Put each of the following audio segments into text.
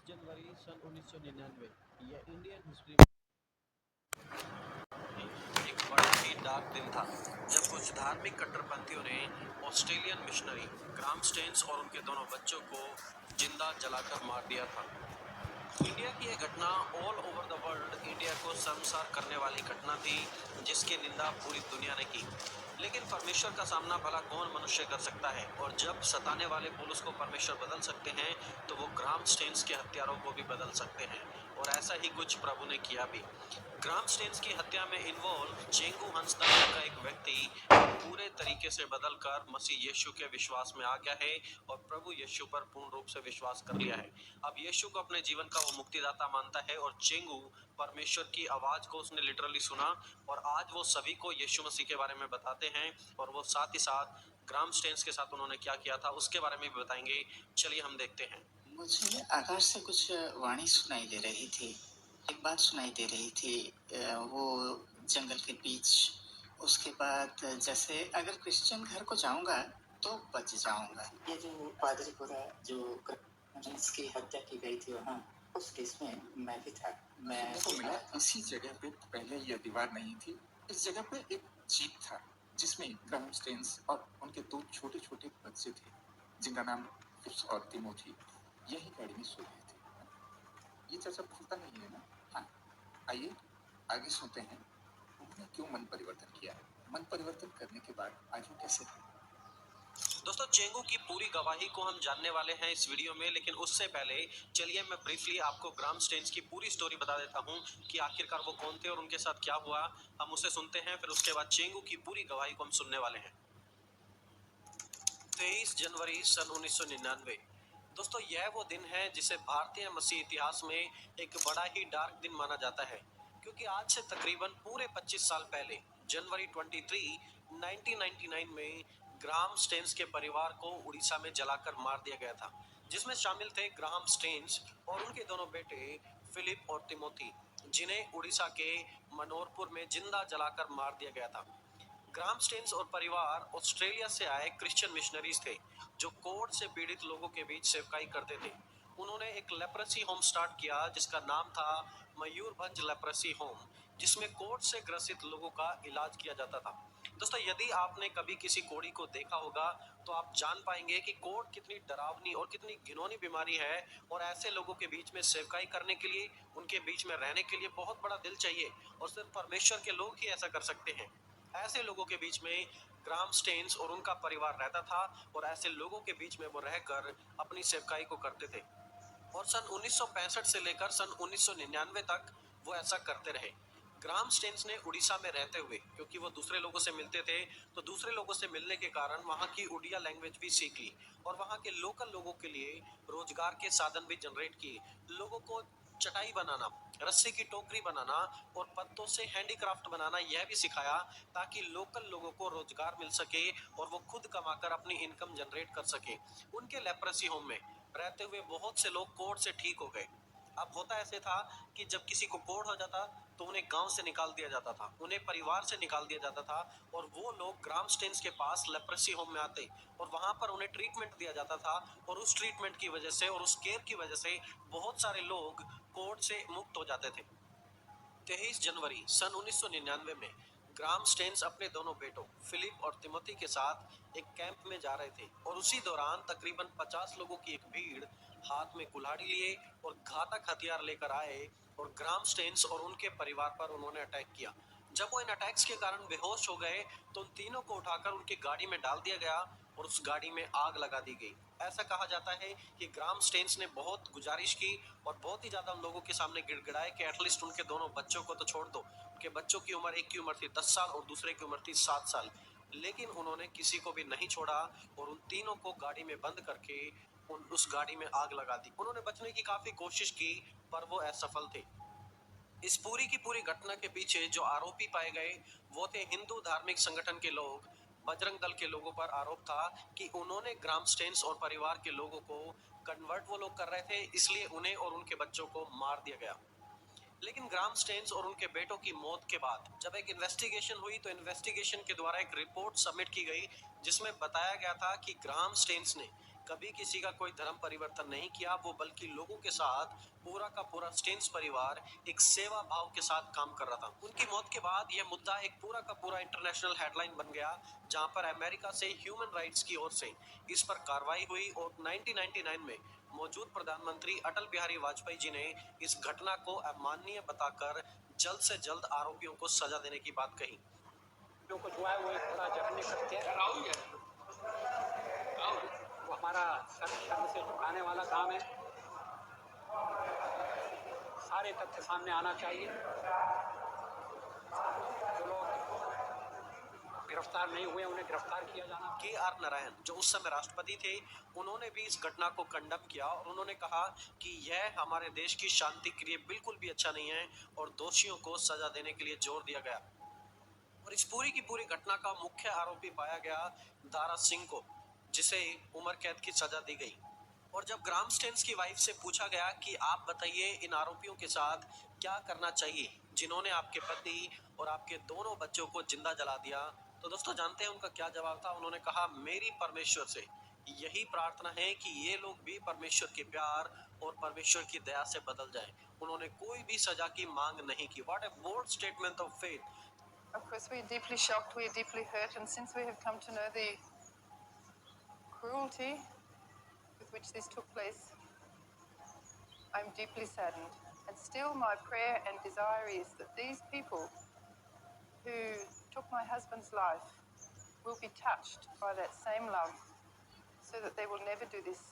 जनवरी सन 1999 यह Indian history में एक बड़ा ही डार्क दिन था जब कुछ धार्मिक कट्टरपंथियों ने ऑस्ट्रेलियन मिशनरी ग्राहम स्टेन्स और उनके दोनों बच्चों को जिंदा जलाकर मार दिया था। इंडिया की यह घटना all over the world India को शर्मसार करने वाली घटना थी जिसकी निंदा पूरी दुनिया ने की। लेकिन परमेश्वर का सामना भला कौन मनुष्य कर सकता है, और जब सताने वाले पुलिस को परमेश्वर बदल सकते हैं तो वो ग्राहम स्टेन्स के हत्यारों को भी बदल सकते हैं, और ऐसा ही कुछ प्रभु ने किया भी। ग्राहम स्टेन्स की हत्या में इन्वॉल्व चेंगू हंस नाम का एक व्यक्ति पूरे तरीके से बदलकर मसीह यीशु के विश्वास में आ गया है और प्रभु यीशु पर पूर्ण रूप से विश्वास कर लिया है। अब यीशु को अपने जीवन का वो मुक्तिदाता मानता है और चेंगू परमेश्वर की आवाज को उसने लिटरली सुना, और आज वो सभी को यीशु मसीह के बारे में बताते हैं, और वो साथ ही साथ ग्राहम स्टेन्स के साथ उन्होंने क्या किया था उसके बारे में भी बताएंगे। चलिए हम देखते हैं। मुझे आकाश से कुछ वाणी सुनाई दे रही थी। एक बात सुनाई दे रही थी, वो जंगल के बीच। उसके बाद जैसे अगर क्रिश्चियन घर को जाऊंगा तो बच जाऊंगा। ये जो पादरीपुरा जो की हत्या की गई थी वहाँ, उस केस में मैं भी था। मैं को मिला इसी जगह पे पहले यह दीवार नहीं थी। इस जगह पे एक जीप था जिसमें ग्राहम स्टेन्स और उनके दो छोटे छोटे बच्चे थे जिनका नाम फिप्स और तिमोथी यही गाड़ी में सो रहे थे। ये चर्चा खुलता नहीं है ना। हाँ, आइए आगे सुनते हैं उन्होंने क्यों मन परिवर्तन किया। मन परिवर्तन करने के बाद आज वो कैसे है। दोस्तों, चेंगू की पूरी गवाही को हम जानने वाले हैं इस वीडियो में, लेकिन उससे पहले चलिए मैं ब्रीफली आपको ग्राहम स्टेन्स की पूरी स्टोरी बता देता हूं कि आखिरकार वो कौन थे और उनके साथ क्या हुआ। हम उसे सुनते हैं, फिर उसके बाद चेंगू की पूरी गवाही को हम सुनने वाले हैं। 23 जनवरी सन 1999। दोस्तों, यह वो दिन है जिसे भारतीय मसीह इतिहास में एक बड़ा ही डार्क दिन माना जाता है, क्योंकि आज से तकरीबन पूरे 25 साल पहले जनवरी 23, 1999 में ग्राहम स्टेन्स के परिवार को उड़ीसा में जलाकर मार दिया गया था, जिसमें शामिल थे ग्राहम स्टेन्स और उनके दोनों बेटे फिलिप और तिमोथी, जिन्हें उड़ीसा के मनोरपुर में जिंदा जलाकर मार दिया गया था। ग्राहम स्टेन्स और परिवार ऑस्ट्रेलिया से आए क्रिश्चियन मिशनरीज थे जो कोढ़ से पीड़ित लोगों के बीच सेवकाई करते थे। उन्होंने एक लेप्रेसी होम स्टार्ट किया जिसका नाम था मयूरभंज लेप्रेसी होम, जिसमें कोढ़ से ग्रसित लोगों का इलाज किया जाता था। दोस्तों, यदि आपने कभी किसी कोढ़ी को देखा होगा तो आप जान पाएंगे कि कोढ़ कितनी डरावनी और कितनी घिनौनी बीमारी है, और ऐसे लोगों के बीच में सेवकाई करने के लिए, उनके बीच में रहने के लिए बहुत बड़ा दिल चाहिए, और सिर्फ परमेश्वर के लोग ही ऐसा कर सकते हैं। ऐसे लोगों के बीच में ग्राहम स्टेन्स और उनका परिवार रहता था, और ऐसे लोगों के बीच में वो रहकर अपनी सेवकाई को करते थे, और सन 1965 से लेकर सन 1999 तक वो ऐसा करते रहे। ग्राहम स्टेन्स ने उड़ीसा में रहते हुए, क्योंकि वो दूसरे लोगों से मिलते थे, तो दूसरे लोगों से मिलने के कारण वहाँ की उड़िया लैंग्वेज भी सीख ली, और वहाँ के लोकल लोगों के लिए रोजगार के साधन भी जनरेट किए। लोगों को चटाई बनाना, रस्सी की टोकरी बनाना और पत्तों से हैंडीक्राफ्ट बनाना यह भी सिखाया, ताकि लोकल लोगों को रोजगार मिल सके और वो खुद कमाकर अपनी इनकम जनरेट कर सके। उनके लेप्रेसी होम में रहते हुए बहुत से लोग कोढ़ से ठीक हो गए। अब होता ऐसे था कि जब किसी को कोढ़ हो जाता तो उन्हें गांव से निकाल दिया जाता था, उन्हें परिवार से निकाल दिया जाता था, और वो लोग ग्राहम स्टेन्स के पास लेप्रेसी होम में आते और वहां पर उन्हें ट्रीटमेंट दिया जाता था, और उस ट्रीटमेंट की वजह से और उस केयर की वजह से बहुत सारे लोग कोढ़ से मुक्त हो जाते थे। 23 जनवरी सन 1999 में ग्राहम स्टेन्स अपने दोनों बेटों फिलिप और तिमोथी के साथ एक कैंप में जा रहे थे, और उसी दौरान तकरीबन 50 लोगों की एक भीड़ हाथ में कुल्हाड़ी लिए और घातक हथियार लेकर आए, और ग्राहम स्टेन्स और उनके परिवार पर उन्होंने अटैक किया। जब वो इन अटैक्स के कारण बेहोश हो गए तो उन तीनों को उठाकर उनकी गाड़ी में डाल दिया गया और उस गाड़ी में आग लगा दी गई। ऐसा कहा जाता है कि ग्राहम स्टेन्स ने बहुत गुजारिश की और बहुत ही ज्यादा उन लोगों के सामने गिड़गिड़ाए कि एटलीस्ट उनके दोनों बच्चों को तो छोड़ दो। उनके बच्चों की उम्र, एक की उम्र थी 10 साल और दूसरे की उम्र थी 7 साल, लेकिन उन्होंने किसी को भी नहीं छोड़ा और उन तीनों को गाड़ी में बंद करके उस गाड़ी में आग लगा दी। उन्होंने बचने की काफी कोशिश की पर वो असफल थे। इस पूरी की पूरी घटना के पीछे जो आरोपी पाए गए वो थे हिंदू धार्मिक संगठन के लोग। बजरंग दल के लोगों पर आरोप था कि उन्होंने ग्राहम स्टेन्स और परिवार के लोगों को कन्वर्ट वो लोग कर रहे थे, इसलिए उन्हें और उनके बच्चों को मार दिया गया। लेकिन ग्राहम स्टेन्स और उनके बेटों की मौत के बाद जब एक इन्वेस्टिगेशन हुई तो इन्वेस्टिगेशन के द्वारा एक रिपोर्ट सबमिट की गई जिसमें बताया गया था कि ग्राहम स्टेन्स ने कभी किसी का कोई धर्म परिवर्तन नहीं किया वो, बल्कि लोगों के साथ पूरा का पूरा स्टेन्स परिवार एक सेवा भाव के साथ काम कर रहा था। उनकी मौत के बाद यह मुद्दा एक पूरा का पूरा इंटरनेशनल हेडलाइन बन गया, जहां पर अमेरिका से ह्यूमन राइट्स की ओर से इस पर कार्रवाई हुई और 1999 में मौजूद प्रधानमंत्री अटल बिहारी वाजपेयी जी ने इस घटना को अमाननीय बताकर जल्द से जल्द आरोपियों को सजा देने की बात कही। जो कुछ हुआ है वो एक बड़ा जघन्य कृत्य है। वो हमारा शर्म से झुकाने वाला काम है। सारे तथ्य सामने आना चाहिए। जो लोग गिरफ्तार नहीं हुए उन्हें गिरफ्तार किया जाना। के.आर. नारायण, जो उस समय राष्ट्रपति थे, उन्होंने भी इस घटना को कंडम किया और उन्होंने कहा कि यह हमारे देश की शांति के लिए बिल्कुल भी अच्छा नहीं है और दोषियों को सजा देने के लिए जोर दिया गया। और इस पूरी की पूरी घटना का मुख्य आरोपी पाया गया दारा सिंह को, जिसे उम्र कैद की सजा दी गई। और जब ग्राहम स्टेन्स की वाइफ से पूछा गया कि आप बताइए इन आरोपियों के साथ क्या करना चाहिए जिन्होंने आपके पति और आपके दोनों बच्चों को जिंदा जला दिया, तो दोस्तों जानते हैं उनका क्या जवाब था। उन्होंने कहा, मेरी परमेश्वर से यही प्रार्थना है कि ये लोग भी परमेश्वर के प्यार और परमेश्वर की दया से बदल जाएं। उन्होंने कोई भी सजा की मांग नहीं की। What a bold statement of faith. Of course, we're deeply shocked, we're deeply hurt, and since we have come to know the cruelty with which this took place, I'm deeply saddened. And still, my prayer and desire is that these people who took my husband's life will be touched by that same love so that they will never do this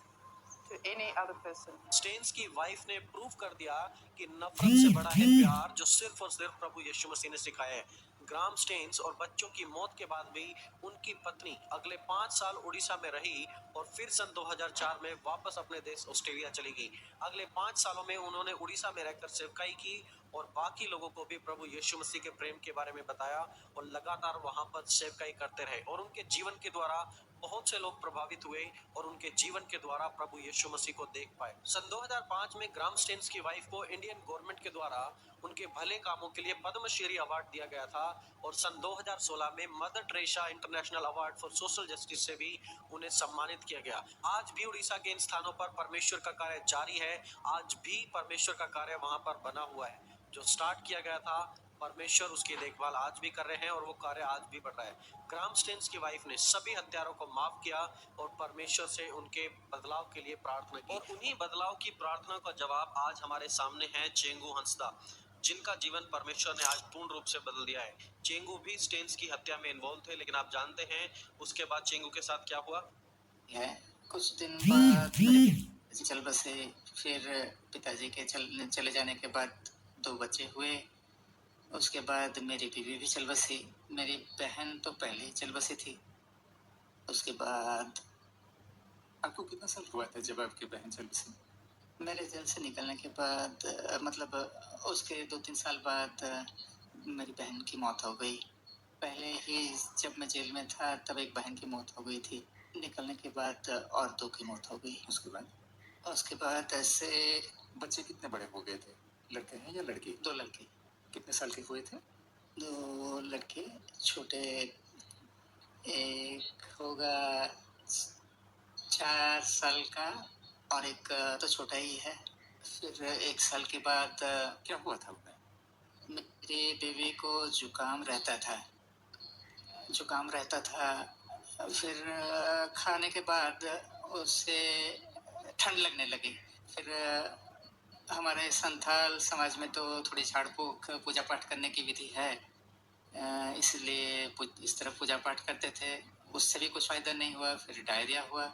to any other person. Staines की wife ने prove कर दिया कि नफरत से बड़ा है प्यार, जो सिर्फ और सिर्फ प्रभु यीशु मसीह ने सिखाया है। ग्राहम स्टेन्स और बच्चों की मौत के बाद भी उनकी पत्नी अगले 5 साल उड़ीसा में रही और फिर सन 2004 में वापस अपने देश ऑस्ट्रेलिया चली गई। अगले 5 सालों में उन्होंने उड़ीसा में रहकर सेवकाई की और बाकी लोगों को भी प्रभु यीशु मसीह के प्रेम के बारे में बताया और लगातार वहां पर सेवकाई करते रहे। और उनके जीवन के द्वारा बहुत से लोग प्रभावित हुए और उनके जीवन के द्वारा प्रभु यीशु मसीह को देख पाए। सन 2005 में ग्राहम स्टेन्स की वाइफ को इंडियन गवर्नमेंट के द्वारा उनके भले कामों के लिए पद्मश्री अवार्ड दिया गया था और सन 2016 में mother Teresa international award for social justice से भी उन्हें सम्मानित किया गया। आज भी उड़ीसा के इन स्थानों पर परमेश्वर का कार्य जारी है। आज भी परमेश्वर का कार्य वहां पर बना हुआ है। जो स्टार्ट किया गया था, परमेश्वर उसकी देखभाल आज भी कर रहे हैं और वो कार्य आज भी बढ़ रहा है। ग्राहम स्टेन्स की वाइफ ने सभी हत्यारों को माफ किया और परमेश्वर से उनके बदलाव के लिए प्रार्थना की। और उन्हीं बदलाव की प्रार्थना का जवाब आज हमारे सामने है चेंगू हंसदा, जिनका जीवन परमेश्वर ने आज पूर्ण रूप से बदल दिया है। चेंगू भी स्टेन्स की हत्या में इन्वॉल्व थे, लेकिन आप जानते हैं उसके बाद चेंगू के साथ क्या हुआ है। कुछ दिन बाद मेरे पिताजी चल बसे। फिर पिताजी के चले जाने के बाद 2 बच्चे हुए। उसके बाद मेरी बीवी भी चल बसी। मेरी बहन तो पहले ही चल बसी थी। उसके बाद आपको कितना साल हुआ था जब आपकी बहन चल बसी? मेरे जेल से निकलने के बाद मतलब उसके 2-3 साल बाद मेरी बहन की मौत हो गई। पहले ही जब मैं जेल में था तब एक बहन की मौत हो गई थी। निकलने के बाद और 2 की मौत हो गई। उसके बाद ऐसे बच्चे कितने बड़े हो गए थे? लड़के हैं या लड़की? 2 लड़के। कितने साल के हुए थे? 2 लड़के छोटे, एक होगा 4 साल का और एक तो छोटा ही है। फिर 1 साल के बाद क्या हुआ था उन्हें? मेरी बीवी को जुकाम रहता था। फिर खाने के बाद उसे ठंड लगने लगी। फिर हमारे संथाल समाज में तो थोड़ी झाड़ फूक पूजा पाठ करने की विधि है, इसलिए इस तरह पूजा पाठ करते थे। उससे भी कुछ फायदा नहीं हुआ। फिर डायरिया हुआ।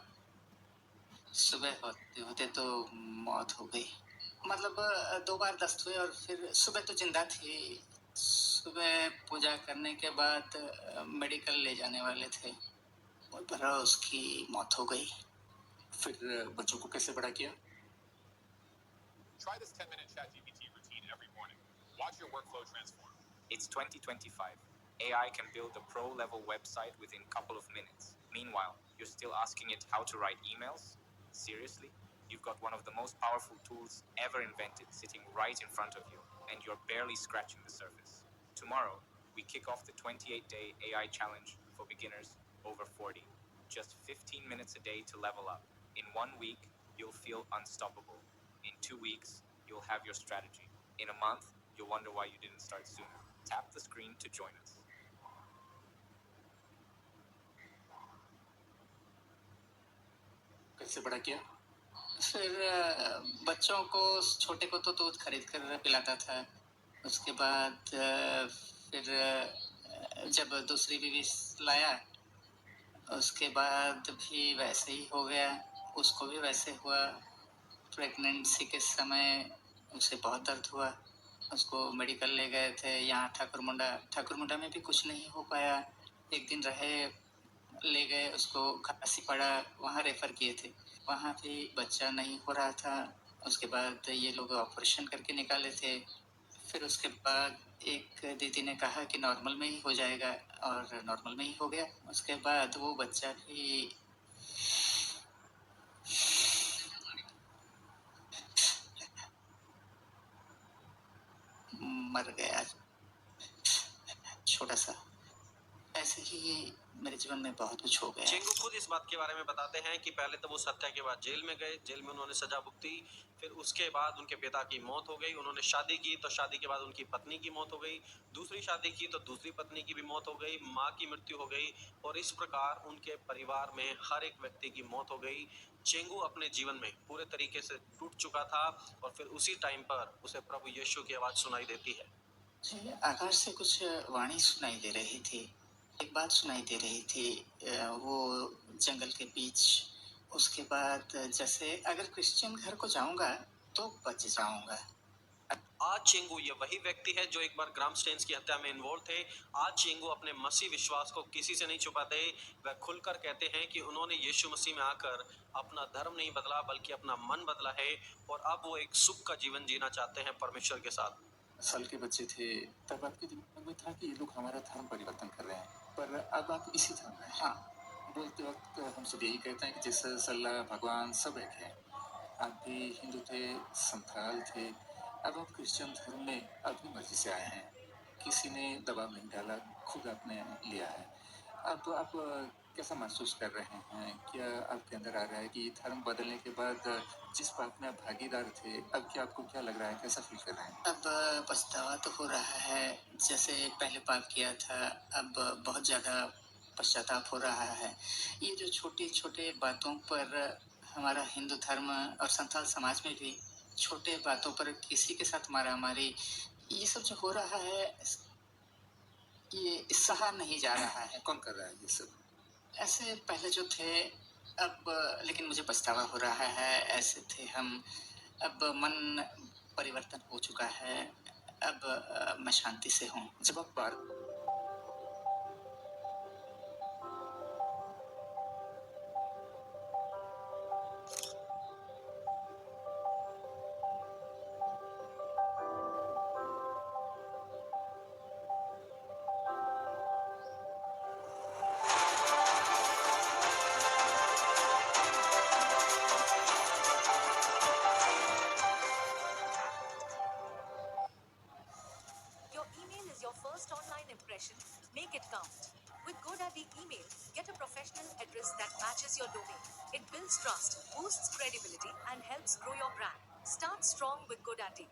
सुबह होते होते तो मौत हो गई। मतलब 2 बार दस्त हुए और फिर सुबह तो जिंदा थी। सुबह पूजा करने के बाद मेडिकल ले जाने वाले थे और उसकी मौत हो गई। फिर बच्चों को कैसे बड़ा किया? Try this 10-minute ChatGPT routine every morning. Watch your workflow transform. It's 2025. AI can build a pro-level website within a couple of minutes. Meanwhile, you're still asking it how to write emails? Seriously? You've got one of the most powerful tools ever invented sitting right in front of you, and you're barely scratching the surface. Tomorrow, we kick off the 28-day AI challenge for beginners over 40. Just 15 minutes a day to level up. In 1 week, you'll feel unstoppable. In 2 weeks, you'll have your strategy. In a month, you'll wonder why you didn't start sooner. Tap the screen to join us. कैसे बड़ा किया? फिर बच्चों को, छोटे को तो दूध खरीद कर पिलाता था। उसके बाद फिर जब दूसरी बीवी लाया, उसके बाद भी वैसे ही हो गया, उसको भी वैसे हुआ। प्रेगनेंसी के समय उसे बहुत दर्द हुआ, उसको मेडिकल ले गए थे यहाँ ठाकुरमुंडा में भी कुछ नहीं हो पाया। एक दिन रहे, ले गए, उसको खांसी पड़ा, वहाँ रेफर किए थे, वहाँ भी बच्चा नहीं हो रहा था। उसके बाद ये लोग ऑपरेशन करके निकाले थे। फिर उसके बाद एक दीदी ने कहा कि नॉर्मल में ही हो जाएगा, और नॉर्मल में ही हो गया। उसके बाद वो बच्चा भी मर गया, छोटा सा। ऐसे ही मेरे जीवन में बहुत कुछ हो गया। चेंगू खुद इस बात के बारे में बताते हैं कि पहले तो वो हत्या के बाद जेल में गए, जेल में उन्होंने सजा भुगती। फिर उसके बाद उनके पिता की मौत हो गई। उन्होंने शादी की तो शादी के बाद उनकी पत्नी की मौत हो गई। दूसरी शादी की तो दूसरी पत्नी की भी मौत हो गई। माँ की मृत्यु हो गई, और इस प्रकार उनके परिवार में हर एक व्यक्ति की मौत हो गई। चेंगू अपने जीवन में पूरे तरीके से टूट चुका था, और फिर उसी टाइम पर उसे प्रभु यीशु की आवाज सुनाई देती है। आकाश से कुछ वाणी सुनाई दे रही थी। एक बात सुनाई दे रही थी, वो जंगल के बीच। उसके बाद जैसे अगर क्रिश्चियन घर को जाऊंगा तो बच जाऊंगा। आज चेंगू ये वही व्यक्ति है जो एक बार ग्राम स्टेन्स की हत्या में इन्वॉल्व थे। आज चेंगू अपने मसीह विश्वास को किसी से नहीं छुपाते। वह खुलकर कहते हैं कि उन्होंने यीशु मसीह में आकर अपना धर्म नहीं बदला, बल्कि अपना मन बदला है, और अब वो एक सुख का जीवन जीना चाहते हैं परमेश्वर के साथ। साल के बच्चे थे तब आपके दिमाग में था कि ये लोग हमारा धर्म परिवर्तन कर रहे हैं, पर अब आप इसी धर्म में हैं। हाँ, बोलते वक्त हम सब यही कहते हैं कि जिसस, अल्लाह, भगवान सब एक है। आप भी हिंदू थे, संथाल थे, अब आप क्रिश्चियन धर्म में अपनी मर्जी से आए हैं। किसी ने दबाव नहीं डाला, खुद आपने लिया है। अब आप कैसा महसूस कर रहे हैं? क्या आपके अंदर आ रहा है कि धर्म बदलने के बाद जिस बात में आप भागीदार थे, अब क्या आपको क्या लग रहा है, कैसा फील कर रहे हैं? अब पछतावा तो हो रहा है, जैसे पहले पाप किया था, अब बहुत ज़्यादा पश्चाताप हो रहा है। ये जो छोटी छोटे बातों पर हमारा हिंदू धर्म और संथाल समाज में भी छोटे बातों पर किसी के साथ मारामारी, ये सब जो हो रहा है, ये सहा नहीं जा रहा है। कौन कर रहा है ये सब? ऐसे पहले जो थे, अब लेकिन मुझे पछतावा हो रहा है। ऐसे थे हम, अब मन परिवर्तन हो चुका है। अब मैं शांति से हूँ। जब आप बार Your email is your first online impression. Make it count. With GoDaddy Email, get a professional address that matches your domain. It builds trust, boosts credibility, and helps grow your brand. Start strong with GoDaddy.